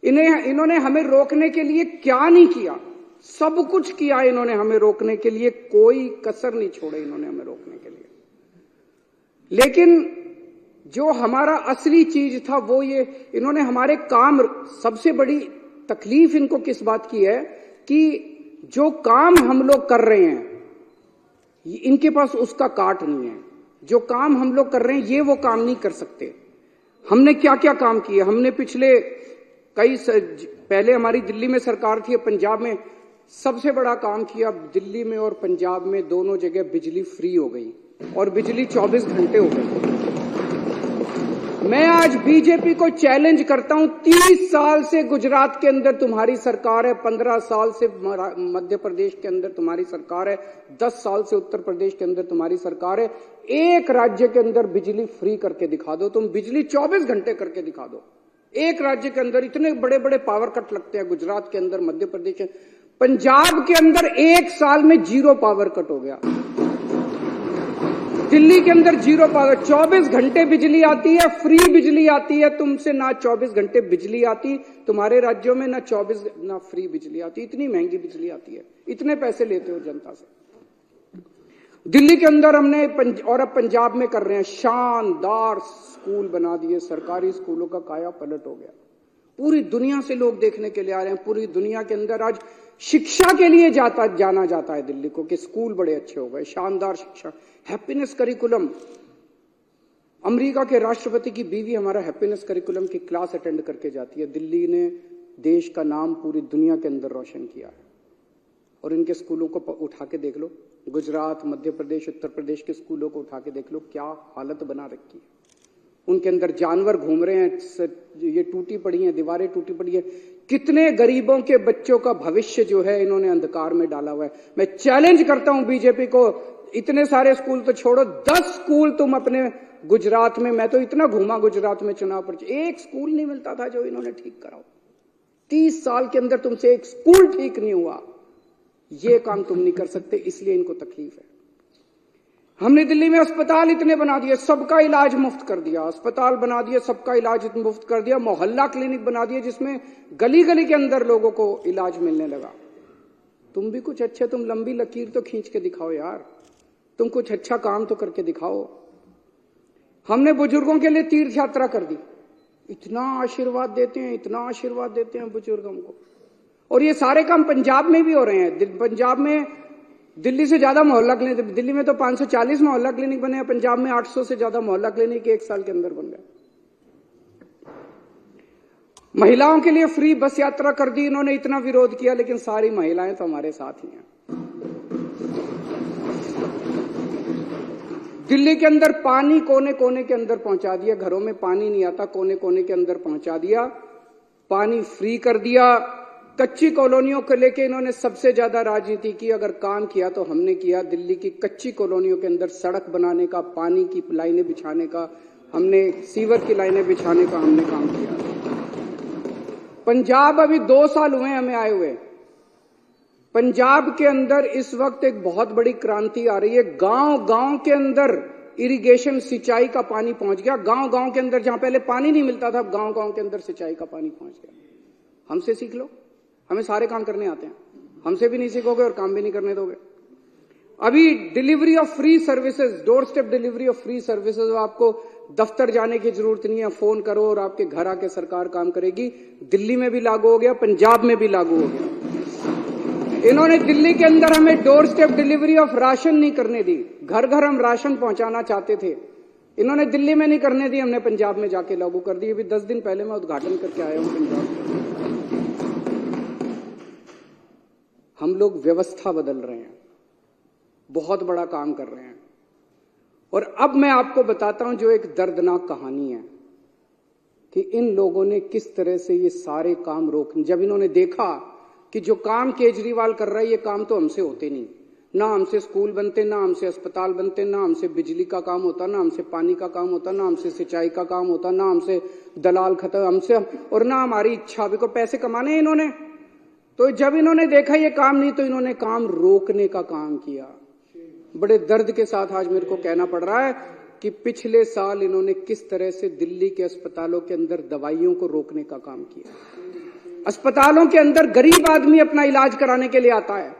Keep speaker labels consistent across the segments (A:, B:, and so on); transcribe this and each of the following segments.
A: इन्होंने हमें रोकने के लिए क्या नहीं किया, सब कुछ किया इन्होंने हमें रोकने के लिए, कोई कसर नहीं छोड़े इन्होंने हमें रोकने के लिए। लेकिन जो हमारा असली चीज था वो ये, इन्होंने हमारे काम, सबसे बड़ी तकलीफ इनको किस बात की है कि जो काम हम लोग कर रहे हैं इनके पास उसका काट नहीं है। जो काम हम लोग कर रहे हैं ये वो काम नहीं कर सकते। हमने क्या क्या काम किए, हमने पिछले पहले हमारी दिल्ली में सरकार थी, पंजाब में सबसे बड़ा काम किया। दिल्ली में और पंजाब में दोनों जगह बिजली फ्री हो गई और बिजली 24 घंटे हो गई। मैं आज बीजेपी को चैलेंज करता हूं, 30 साल से गुजरात के अंदर तुम्हारी सरकार है, 15 साल से मध्य प्रदेश के अंदर तुम्हारी सरकार है, 10 साल से उत्तर प्रदेश के अंदर तुम्हारी सरकार है। एक राज्य के अंदर बिजली फ्री करके दिखा दो, तुम बिजली 24 घंटे करके दिखा दो। एक राज्य के अंदर इतने बड़े बड़े पावर कट लगते हैं, गुजरात के अंदर, मध्य प्रदेश के, पंजाब के अंदर एक साल में 0 पावर कट हो गया। दिल्ली के अंदर 0 पावर, 24 घंटे बिजली आती है, फ्री बिजली आती है। तुमसे ना 24 घंटे बिजली आती तुम्हारे राज्यों में, ना फ्री बिजली आती। इतनी महंगी बिजली आती है, इतने पैसे लेते हो जनता से। दिल्ली के अंदर हमने और अब पंजाब में कर रहे हैं, शानदार स्कूल बना दिए, सरकारी स्कूलों का काया पलट हो गया। पूरी दुनिया से लोग देखने के लिए आ रहे हैं। पूरी दुनिया के अंदर आज शिक्षा के लिए जाना जाता है दिल्ली को कि स्कूल बड़े अच्छे हो गए, शानदार शिक्षा, हैप्पीनेस करिकुलम। अमेरिका के राष्ट्रपति की बीवी हमारा हैप्पीनेस करिकुलम की क्लास अटेंड करके जाती है। दिल्ली ने देश का नाम पूरी दुनिया के अंदर रोशन किया है। और इनके स्कूलों को उठा के देख लो, गुजरात, मध्य प्रदेश, उत्तर प्रदेश के स्कूलों को उठा के देख लो, क्या हालत बना रखी है। उनके अंदर जानवर घूम रहे हैं, ये टूटी पड़ी हैं, दीवारें टूटी पड़ी है। कितने गरीबों के बच्चों का भविष्य जो है इन्होंने अंधकार में डाला हुआ है। मैं चैलेंज करता हूं बीजेपी को, इतने सारे स्कूल तो छोड़ो, 10 स्कूल तुम अपने गुजरात में, मैं तो इतना घूमा गुजरात में चुनाव पर, एक स्कूल नहीं मिलता था जो इन्होंने ठीक कराओ। 30 साल के अंदर तुमसे एक स्कूल ठीक नहीं हुआ। ये काम तुम नहीं कर सकते, इसलिए इनको तकलीफ है। हमने दिल्ली में अस्पताल इतने बना दिए, सबका इलाज मुफ्त कर दिया। अस्पताल बना दिए, सबका इलाज मुफ्त कर दिया। मोहल्ला क्लिनिक बना दिए जिसमें गली गली के अंदर लोगों को इलाज मिलने लगा। तुम भी कुछ अच्छे, तुम लंबी लकीर तो खींच के दिखाओ यार, तुम कुछ अच्छा काम तो करके दिखाओ। हमने बुजुर्गों के लिए तीर्थ यात्रा कर दी, इतना आशीर्वाद देते हैं, इतना आशीर्वाद देते हैं बुजुर्गों को। और ये सारे काम पंजाब में भी हो रहे हैं। पंजाब में दिल्ली से ज्यादा मोहल्ला क्लिनिक, दिल्ली में तो 540 मोहल्ला क्लिनिक बने हैं, पंजाब में 800 से ज्यादा मोहल्ला क्लिनिक 1 साल के अंदर बन गए। महिलाओं के लिए फ्री बस यात्रा कर दी इन्होंने, इतना विरोध किया, लेकिन सारी महिलाएं तो हमारे साथ ही हैं। दिल्ली के अंदर पानी कोने कोने के अंदर पहुंचा दिया, घरों में पानी नहीं आता, कोने कोने के अंदर पहुंचा दिया, पानी फ्री कर दिया। कच्ची कॉलोनियों को लेके इन्होंने सबसे ज्यादा राजनीति की, अगर काम किया तो हमने किया। दिल्ली की कच्ची कॉलोनियों के अंदर सड़क बनाने का, पानी की लाइनें बिछाने का, हमने सीवर की लाइनें बिछाने का हमने काम किया। पंजाब अभी 2 साल हुए हमें आए हुए, पंजाब के अंदर इस वक्त एक बहुत बड़ी क्रांति आ रही है। गांव गांव के अंदर इरिगेशन, सिंचाई का पानी पहुंच गया। गांव गांव के अंदर जहां पहले पानी नहीं मिलता था, गांव गांव के अंदर सिंचाई का पानी पहुंच गया। हमसे सीख लो, हमें सारे काम करने आते हैं, हमसे भी नहीं सीखोगे और काम भी नहीं करने दोगे। अभी delivery of free services, door step delivery of free services, आपको दफ्तर जाने की जरूरत नहीं है, फोन करो और आपके घर आके सरकार काम करेगी। दिल्ली में भी लागू हो गया, पंजाब में भी लागू हो गया। इन्होंने दिल्ली के अंदर हमें door step delivery of ration नहीं करने दी, घर घर हम राशन पहुंचाना चाहते थे, इन्होंने दिल्ली में नहीं करने दी, हमने पंजाब में जाके लागू कर दी। अभी 10 दिन पहले मैं उद्घाटन करके आया हूं पंजाब में। हम लोग व्यवस्था बदल रहे हैं, बहुत बड़ा काम कर रहे हैं। और अब मैं आपको बताता हूं जो एक दर्दनाक कहानी है कि इन लोगों ने किस तरह से ये सारे काम रोके। जब इन्होंने देखा कि जो काम केजरीवाल कर रहा है ये काम तो हमसे होते नहीं, ना हमसे स्कूल बनते, ना हमसे अस्पताल बनते, ना हमसे बिजली का काम होता, ना हमसे पानी का काम होता, ना हमसे सिंचाई का काम होता, ना हमसे दलाल खत्म, हमसे और ना हमारी इच्छा। अभी को पैसे कमाने इन्होंने, तो जब इन्होंने देखा ये काम नहीं तो इन्होंने काम रोकने का काम किया। बड़े दर्द के साथ आज मेरे को कहना पड़ रहा है, कि पिछले साल इन्होंने किस तरह से दिल्ली के अस्पतालों के अंदर दवाइयों को रोकने का काम किया। अस्पतालों के अंदर गरीब आदमी अपना इलाज कराने के लिए आता है।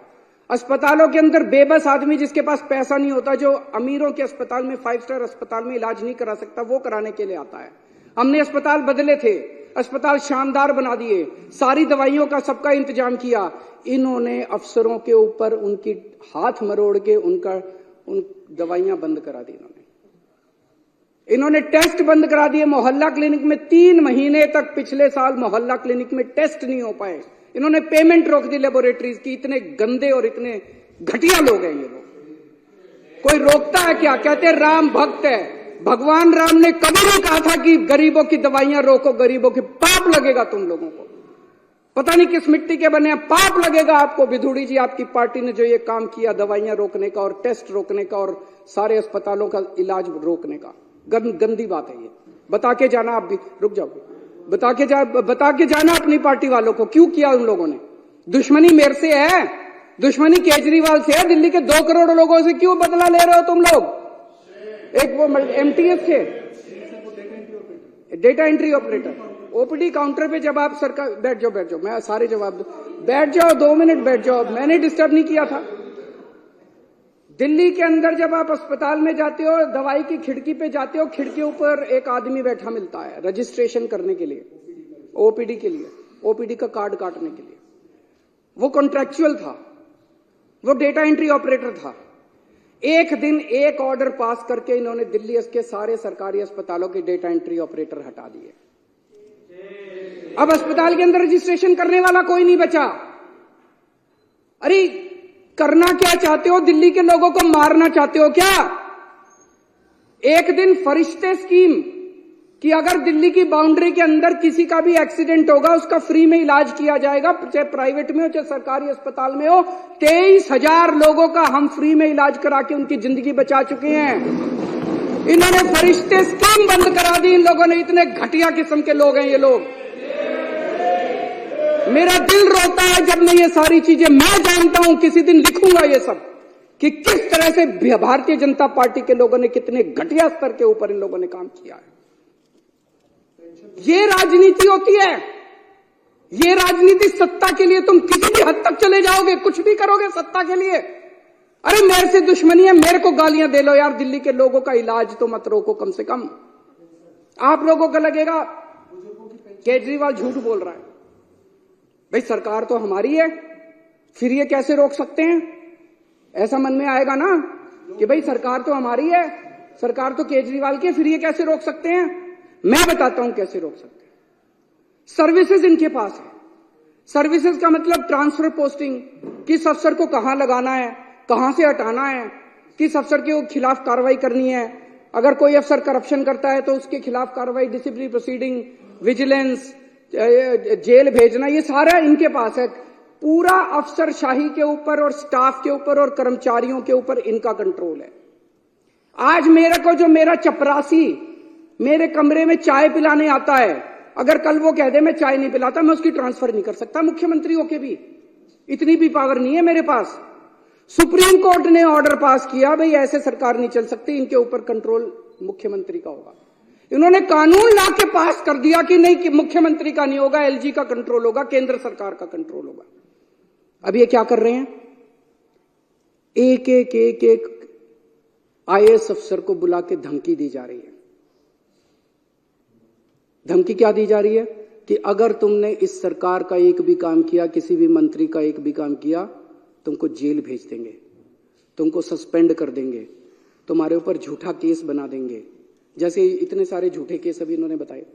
A: अस्पतालों के अंदर बेबस आदमी जिसके पास पैसा नहीं होता, जो अमीरों के अस्पताल में 5 स्टार अस्पताल में इलाज नहीं करा सकता, वो कराने के लिए आता है। हमने अस्पताल बदले थे, अस्पताल शानदार बना दिए, सारी दवाइयों का सबका इंतजाम किया। इन्होंने अफसरों के ऊपर उनकी हाथ मरोड़ के उन दवाइयां बंद करा दी। इन्होंने टेस्ट बंद करा दिए। मोहल्ला क्लिनिक में 3 महीने तक पिछले साल मोहल्ला क्लिनिक में टेस्ट नहीं हो पाए। इन्होंने पेमेंट रोक दी लेबोरेटरीज की। इतने गंदे और इतने घटिया लोग हैं ये लोग। कोई रोकता है क्या? कहते हैं राम भक्त है। भगवान राम ने कभी नहीं कहा था कि गरीबों की दवाइयां रोको, गरीबों की। पाप लगेगा तुम लोगों को। पता नहीं किस मिट्टी के बने हैं, पाप लगेगा आपको। विधुड़ी जी, आपकी पार्टी ने जो ये काम किया दवाइयां रोकने का और टेस्ट रोकने का और सारे अस्पतालों का इलाज रोकने का, गंदी बात है ये। बता के जाना, आप भी रुक जाओ, बता के जाना अपनी पार्टी वालों को क्यों किया उन लोगों ने। दुश्मनी मेरे से है, दुश्मनी केजरीवाल से है। दिल्ली के 2 करोड़ लोगों से क्यों बदला ले रहे हो तुम लोग? एक वो एमटीएस थे, data entry operator, OPD counter पे जब आप सरकार, बैठ जाओ, मैं सारे जवाब दूं। बैठ जाओ, 2 मिनट बैठ जाओ, मैंने डिस्टर्ब नहीं किया था। दिल्ली के अंदर जब आप अस्पताल में जाते हो, दवाई की खिड़की पे जाते हो, खिड़की ऊपर एक आदमी बैठा मिलता है रजिस्ट्रेशन करने के लिए, ओपीडी के लिए, ओपीडी का कार्ड काटने के लिए। वो कॉन्ट्रैक्चुअल था, वो डेटा एंट्री ऑपरेटर था। एक दिन एक ऑर्डर पास करके इन्होंने दिल्ली के सारे सरकारी अस्पतालों के डेटा एंट्री ऑपरेटर हटा दिए। अब अस्पताल के अंदर रजिस्ट्रेशन करने वाला कोई नहीं बचा। अरे करना क्या चाहते हो? दिल्ली के लोगों को मारना चाहते हो क्या? एक दिन फरिश्ते स्कीम कि अगर दिल्ली की बाउंड्री के अंदर किसी का भी एक्सीडेंट होगा उसका फ्री में इलाज किया जाएगा, चाहे प्राइवेट में हो चाहे सरकारी अस्पताल में हो। 23,000 लोगों का हम फ्री में इलाज करा के उनकी जिंदगी बचा चुके हैं। इन्होंने फरिश्ते स्कीम बंद करा दी इन लोगों ने। इतने घटिया किस्म के लोग हैं ये लोग। मेरा दिल रोता है जब मैं ये सारी चीजें, मैं जानता हूं किसी दिन लिखूंगा ये सब कि किस तरह से भारतीय जनता पार्टी के लोगों ने कितने घटिया स्तर के ऊपर इन लोगों ने काम किया है। ये राजनीति होती है, ये राजनीति सत्ता के लिए। तुम किसी भी हद तक चले जाओगे, कुछ भी करोगे सत्ता के लिए। अरे मेरे से दुश्मनी है, मेरे को गालियां दे लो यार, दिल्ली के लोगों का इलाज तो मत रोको कम से कम। आप लोगों को लगेगा केजरीवाल झूठ बोल रहा है। भाई सरकार तो हमारी है, फिर ये कैसे रोक सकते हैं? ऐसा मन में आएगा ना कि भाई सरकार तो हमारी है, सरकार तो केजरीवाल की है, फिर ये कैसे रोक सकते हैं? मैं बताता हूं कैसे रोक सकते हैं। सर्विसेज इनके पास है। सर्विसेज का मतलब ट्रांसफर पोस्टिंग, किस अफसर को कहां लगाना है, कहां से हटाना है, किस अफसर के खिलाफ कार्रवाई करनी है। अगर कोई अफसर करप्शन करता है तो उसके खिलाफ कार्रवाई, डिसिप्लिनरी प्रोसीडिंग, विजिलेंस, जेल भेजना, ये सारा इनके पास है। पूरा अफसरशाही के ऊपर और स्टाफ के ऊपर और कर्मचारियों के ऊपर इनका कंट्रोल है। आज मेरे को जो मेरा चपरासी मेरे कमरे में चाय पिलाने आता है, अगर कल वो कह दे मैं चाय नहीं पिलाता, मैं उसकी ट्रांसफर नहीं कर सकता। मुख्यमंत्री होके भी इतनी भी पावर नहीं है मेरे पास। सुप्रीम कोर्ट ने ऑर्डर पास किया, भाई ऐसे सरकार नहीं चल सकती, इनके ऊपर कंट्रोल मुख्यमंत्री का होगा। इन्होंने कानून ला के पास कर दिया कि नहीं, कि मुख्यमंत्री का नहीं होगा, एलजी का कंट्रोल होगा, केंद्र सरकार का कंट्रोल होगा। अब ये क्या कर रहे हैं? एक आईएएस अफसर को बुला के धमकी दी जा रही है। धमकी क्या दी जा रही है कि अगर तुमने इस सरकार का एक भी काम किया, किसी भी मंत्री का एक भी काम किया, तुमको जेल भेज देंगे, तुमको सस्पेंड कर देंगे, तुम्हारे ऊपर झूठा केस बना देंगे। जैसे इतने सारे झूठे केस अभी इन्होंने बताए,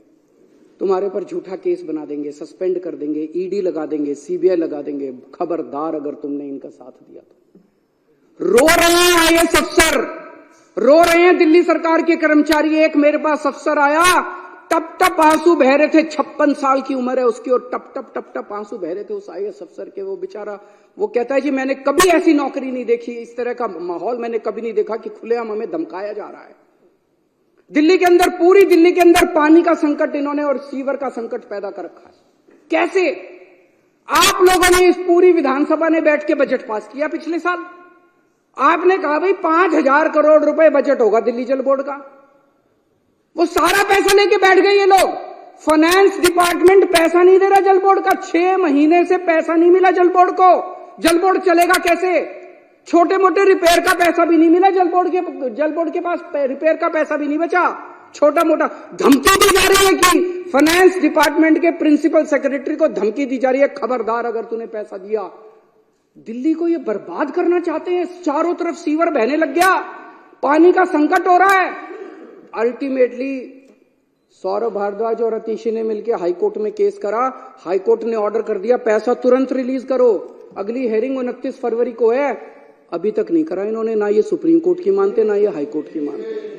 A: तुम्हारे ऊपर झूठा केस बना देंगे, सस्पेंड कर देंगे, ईडी लगा देंगे, सीबीआई लगा देंगे। खबरदार अगर तुमने इनका साथ दिया तो। रो रहे हैं आईएएस अफसर, रो रहे हैं दिल्ली सरकार के कर्मचारी। एक मेरे पास अफसर आया, टप टप आंसू बह रहे थे, 56 साल की उम्र है उसकी, और टप टप आंसू बह रहे थे उस आईएएस अफसर के। वो बेचारा, वो कहता है जी मैंने कभी ऐसी नौकरी नहीं देखी, इस तरह का माहौल मैंने कभी नहीं देखा कि खुलेआम हमें धमकाया जा रहा है। दिल्ली के अंदर, पूरी दिल्ली के अंदर पानी का संकट इन्होंने और सीवर का संकट पैदा कर रखा है। कैसे? आप लोगों ने इस पूरी विधानसभा ने बैठ के बजट पास किया पिछले साल। आपने कहा भाई 5,000 करोड़ रुपए बजट होगा दिल्ली जल बोर्ड का। वो सारा पैसा लेके बैठ गए ये लोग। फाइनेंस डिपार्टमेंट पैसा नहीं दे रहा जल बोर्ड का, 6 महीने से पैसा नहीं मिला जल बोर्ड को। जल बोर्ड चलेगा कैसे? छोटे मोटे रिपेयर का पैसा भी नहीं मिला जल बोर्ड के पास रिपेयर का पैसा भी नहीं बचा। छोटा मोटा धमकी दी जा रही है कि फाइनेंस डिपार्टमेंट के प्रिंसिपल सेक्रेटरी को धमकी दी जा रही है, खबरदार अगर तूने पैसा दिया। दिल्ली को ये बर्बाद करना चाहते हैं। चारों तरफ सीवर बहने लग गया, पानी का संकट हो रहा है। अल्टीमेटली सौरभ भारद्वाज और अतिशी ने मिलकर हाईकोर्ट में केस करा। हाईकोर्ट ने ऑर्डर कर दिया पैसा तुरंत रिलीज करो। अगली हेयरिंग 29 फरवरी को है, अभी तक नहीं करा इन्होंने। ना ये सुप्रीम कोर्ट की मानते, ना ये हाईकोर्ट की मानते।